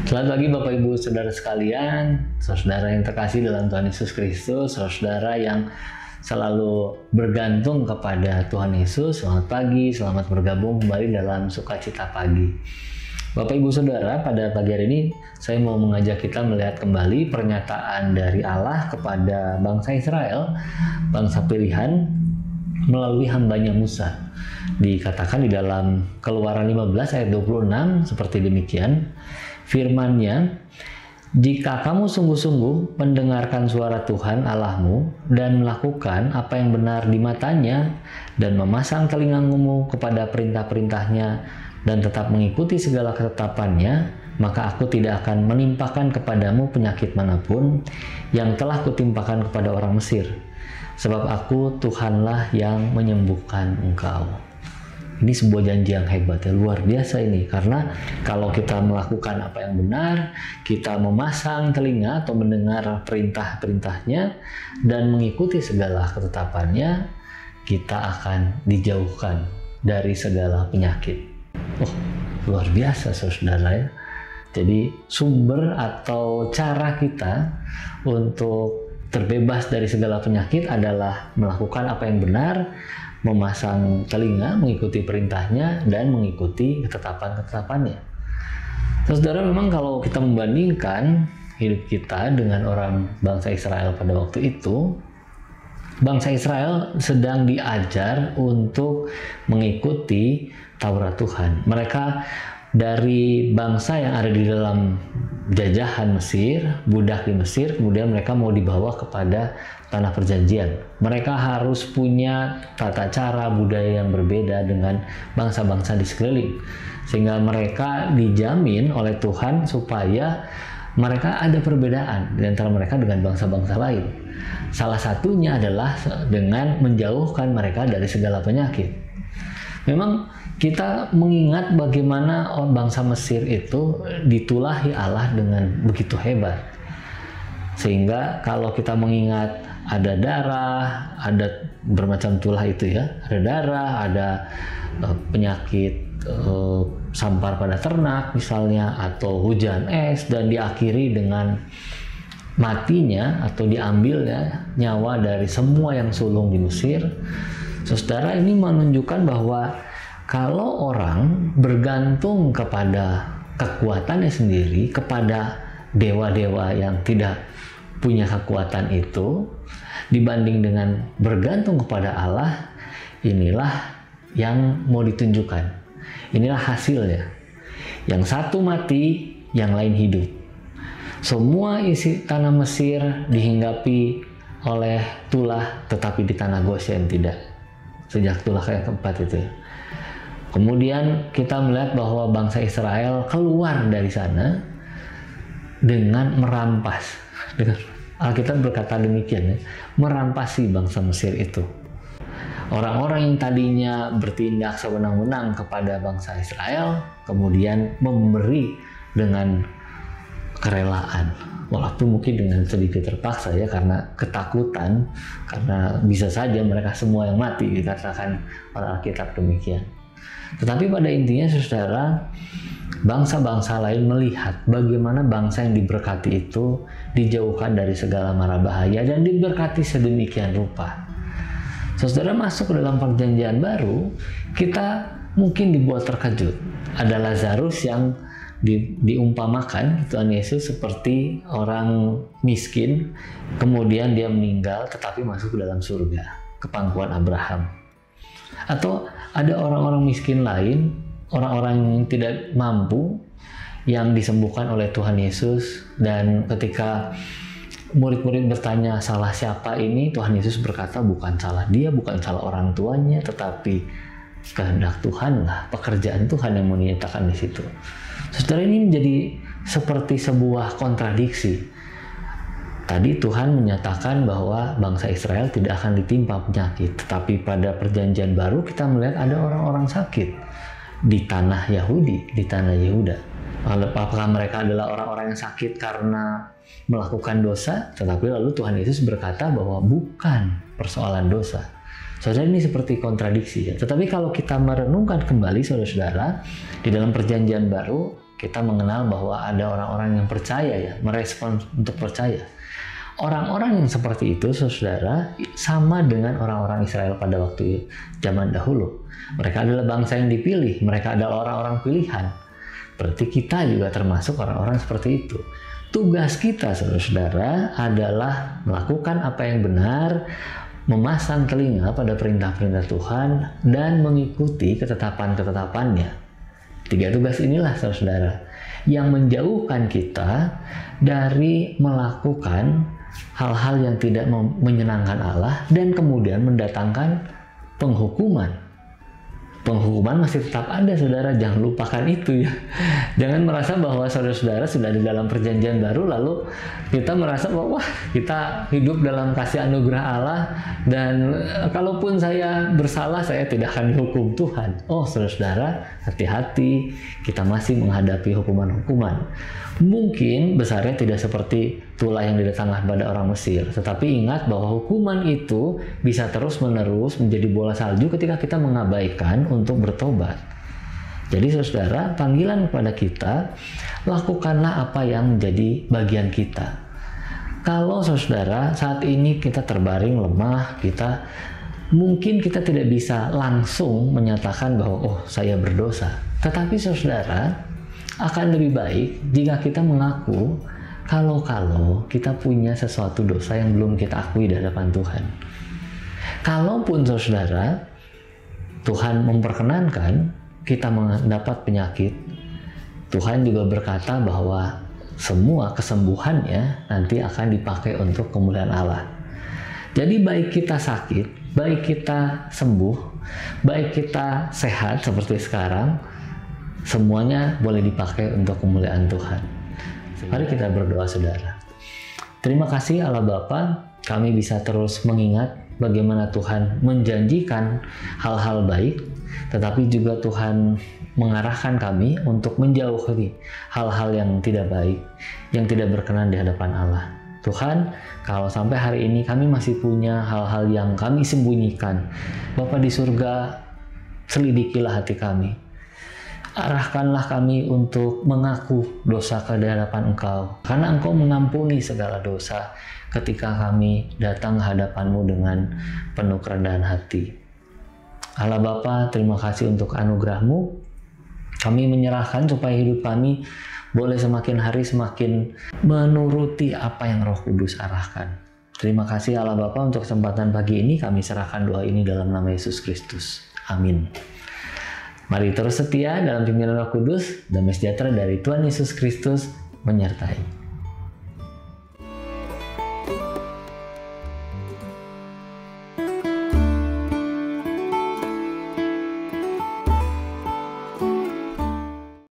Selamat pagi Bapak Ibu Saudara sekalian, saudara yang terkasih dalam Tuhan Yesus Kristus, saudara yang selalu bergantung kepada Tuhan Yesus. Selamat pagi, selamat bergabung kembali dalam Sukacita Pagi. Bapak Ibu Saudara, pada pagi hari ini saya mau mengajak kita melihat kembali pernyataan dari Allah kepada bangsa Israel, bangsa pilihan, melalui hambanya Musa. Dikatakan di dalam Keluaran 15 ayat 26 seperti demikian. Firman-Nya, jika kamu sungguh-sungguh mendengarkan suara Tuhan Allahmu dan melakukan apa yang benar di matanya dan memasang telingamu kepada perintah-perintahnya dan tetap mengikuti segala ketetapannya, maka aku tidak akan menimpakan kepadamu penyakit manapun yang telah kutimpakan kepada orang Mesir. Sebab aku Tuhanlah yang menyembuhkan engkau. Ini sebuah janji yang hebat ya, luar biasa ini. Karena kalau kita melakukan apa yang benar, kita memasang telinga atau mendengar perintah-perintahnya dan mengikuti segala ketetapannya, kita akan dijauhkan dari segala penyakit. Oh, luar biasa saudara ya. Jadi sumber atau cara kita untuk terbebas dari segala penyakit adalah melakukan apa yang benar, memasang telinga, mengikuti perintahnya, dan mengikuti ketetapan-ketetapannya. Saudara, memang kalau kita membandingkan hidup kita dengan orang bangsa Israel pada waktu itu, bangsa Israel sedang diajar untuk mengikuti Taurat Tuhan. Mereka dari bangsa yang ada di dalam jajahan Mesir, budak di Mesir, kemudian mereka mau dibawa kepada tanah perjanjian. Mereka harus punya tata cara budaya yang berbeda dengan bangsa-bangsa di sekeliling, sehingga mereka dijamin oleh Tuhan supaya mereka ada perbedaan di antara mereka dengan bangsa-bangsa lain. Salah satunya adalah dengan menjauhkan mereka dari segala penyakit. Memang kita mengingat bagaimana bangsa Mesir itu ditulahi Allah dengan begitu hebat. Sehingga kalau kita mengingat ada darah, ada bermacam tulah itu ya, ada darah, ada penyakit sampar pada ternak misalnya, atau hujan es, dan diakhiri dengan matinya atau diambilnya nyawa dari semua yang sulung di Mesir. Saudara, ini menunjukkan bahwa kalau orang bergantung kepada kekuatannya sendiri, kepada dewa-dewa yang tidak punya kekuatan itu, dibanding dengan bergantung kepada Allah, inilah yang mau ditunjukkan. Inilah hasilnya. Yang satu mati, yang lain hidup. Semua isi tanah Mesir dihinggapi oleh tulah, tetapi di tanah Goshen tidak. Sejak tulah yang keempat itu. Kemudian kita melihat bahwa bangsa Israel keluar dari sana dengan merampas. Alkitab berkata demikian ya, merampasi bangsa Mesir itu. Orang-orang yang tadinya bertindak sewenang-wenang kepada bangsa Israel, kemudian memberi dengan kerelaan. Walaupun mungkin dengan sedikit terpaksa ya, karena ketakutan, karena bisa saja mereka semua yang mati, dikatakan oleh Alkitab demikian. Tetapi pada intinya saudara, bangsa-bangsa lain melihat bagaimana bangsa yang diberkati itu dijauhkan dari segala mara bahaya dan diberkati sedemikian rupa. Saudara, masuk ke dalam perjanjian baru, kita mungkin dibuat terkejut. Ada Lazarus yang diumpamakan Tuhan Yesus seperti orang miskin, kemudian dia meninggal tetapi masuk ke dalam surga, ke pangkuan Abraham. Atau ada orang-orang miskin lain, orang-orang yang tidak mampu, yang disembuhkan oleh Tuhan Yesus, dan ketika murid-murid bertanya salah siapa ini, Tuhan Yesus berkata bukan salah dia, bukan salah orang tuanya, tetapi kehendak Tuhan lah, pekerjaan Tuhan yang menyatakan di situ. Saudara, ini menjadi seperti sebuah kontradiksi. Tadi Tuhan menyatakan bahwa bangsa Israel tidak akan ditimpa penyakit, tetapi pada perjanjian baru kita melihat ada orang-orang sakit di tanah Yahudi, di tanah Yehuda. Apakah mereka adalah orang-orang yang sakit karena melakukan dosa? Tetapi lalu Tuhan Yesus berkata bahwa bukan persoalan dosa. Saudara, ini seperti kontradiksi ya. Tetapi kalau kita merenungkan kembali saudara-saudara, di dalam perjanjian baru kita mengenal bahwa ada orang-orang yang percaya ya, merespon untuk percaya. Orang-orang yang seperti itu, saudara, sama dengan orang-orang Israel pada waktu zaman dahulu. Mereka adalah bangsa yang dipilih, mereka adalah orang-orang pilihan. Berarti kita juga termasuk orang-orang seperti itu. Tugas kita, saudara, adalah melakukan apa yang benar, memasang telinga pada perintah-perintah Tuhan, dan mengikuti ketetapan-ketetapannya. 3 tugas inilah, saudara, yang menjauhkan kita dari melakukan hal-hal yang tidak menyenangkan Allah dan kemudian mendatangkan penghukuman. Penghukuman masih tetap ada, saudara. Jangan lupakan itu ya. Jangan merasa bahwa saudara-saudara sudah di dalam perjanjian baru lalu kita merasa bahwa wah, kita hidup dalam kasih anugerah Allah dan kalaupun saya bersalah saya tidak akan dihukum Tuhan. Oh, saudara-saudara, hati-hati, kita masih menghadapi hukuman-hukuman. Mungkin besarnya tidak seperti tulah yang didatangkan pada orang Mesir, tetapi ingat bahwa hukuman itu bisa terus-menerus menjadi bola salju ketika kita mengabaikan untuk bertobat. Jadi saudara, panggilan kepada kita, lakukanlah apa yang menjadi bagian kita. Kalau saudara saat ini kita terbaring lemah, mungkin kita tidak bisa langsung menyatakan bahwa oh, saya berdosa. Tetapi saudara, akan lebih baik jika kita mengaku kalau kita punya sesuatu dosa yang belum kita akui di hadapan Tuhan. Kalaupun saudara, Tuhan memperkenankan kita mendapat penyakit, Tuhan juga berkata bahwa semua kesembuhannya nanti akan dipakai untuk kemuliaan Allah. Jadi baik kita sakit, baik kita sembuh, baik kita sehat seperti sekarang, semuanya boleh dipakai untuk kemuliaan Tuhan. Mari kita berdoa, saudara. Terima kasih Allah Bapa, kami bisa terus mengingat bagaimana Tuhan menjanjikan hal-hal baik, tetapi juga Tuhan mengarahkan kami untuk menjauhi hal-hal yang tidak baik, yang tidak berkenan di hadapan Allah. Tuhan, kalau sampai hari ini kami masih punya hal-hal yang kami sembunyikan, Bapa di surga, selidikilah hati kami. Arahkanlah kami untuk mengaku dosa ke hadapan Engkau, karena Engkau mengampuni segala dosa ketika kami datang ke hadapan-Mu dengan penuh kerendahan hati. Allah Bapa, terima kasih untuk anugerah-Mu. Kami menyerahkan supaya hidup kami boleh semakin hari semakin menuruti apa yang Roh Kudus arahkan. Terima kasih Allah Bapa untuk kesempatan pagi ini. Kami serahkan doa ini dalam nama Yesus Kristus. Amin. Mari terus setia dalam pimpinan Roh Kudus. Damai sejahtera dari Tuhan Yesus Kristus menyertai.